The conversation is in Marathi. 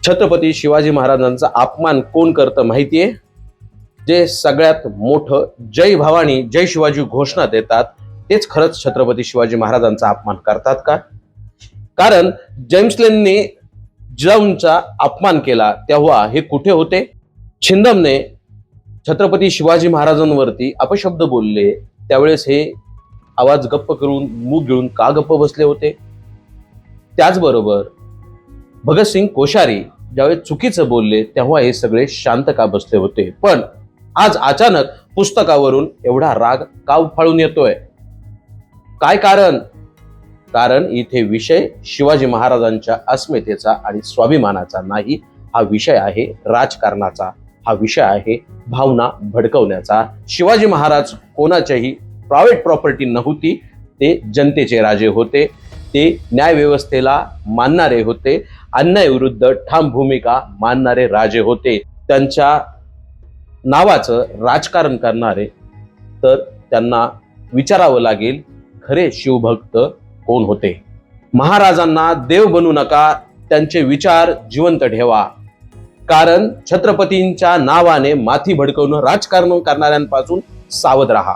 छत्रपती शिवाजी महाराजांचा अपमान कोण करतं माहितीये? जे सगळ्यात मोठं जय भवानी जय शिवाजी घोषणा देतात तेच खरंच छत्रपती शिवाजी महाराजांचा अपमान करतात का? कारण जेम्स लेनने जिजाऊंचा अपमान केला तेव्हा हे कुठे होते? छिंदमने छत्रपती शिवाजी महाराजांवरती अपशब्द बोलले त्यावेळेस हे आवाज गप्प करून मूग गिळून का गप्प बसले होते? त्याचबरोबर भगतसिंग कोश्यारी ज्यावेळेस चुकीचं बोलले तेव्हा हे सगळे शांत का बसले होते? पण आज अचानक पुस्तकावरून एवढा राग का उफाळून येतोय? काय कारण? कारण इथे विषय शिवाजी महाराजांच्या अस्मितेचा आणि स्वाभिमानाचा नाही, हा विषय आहे राजकारणाचा, हा विषय आहे भावना भडकवण्याचा. शिवाजी महाराज कोणाच्याही प्रायव्हेट प्रॉपर्टी नव्हती, ते जनतेचे राजे होते, ते न्यायव्यवस्थेला मानणारे होते, अन्यायाविरुद्ध ठाम भूमिका मानणारे राजे होते. त्यांच्या नावाचं राजकारण करणारे तर त्यांना विचारावं लागेल खरे शिवभक्त कोण होते. महाराजांना देव बनू नका, त्यांचे विचार जिवंत ठेवा. कारण छत्रपतींच्या नावाने माथी भडकवणं राजकारण करणाऱ्यांपासून सावध राहा.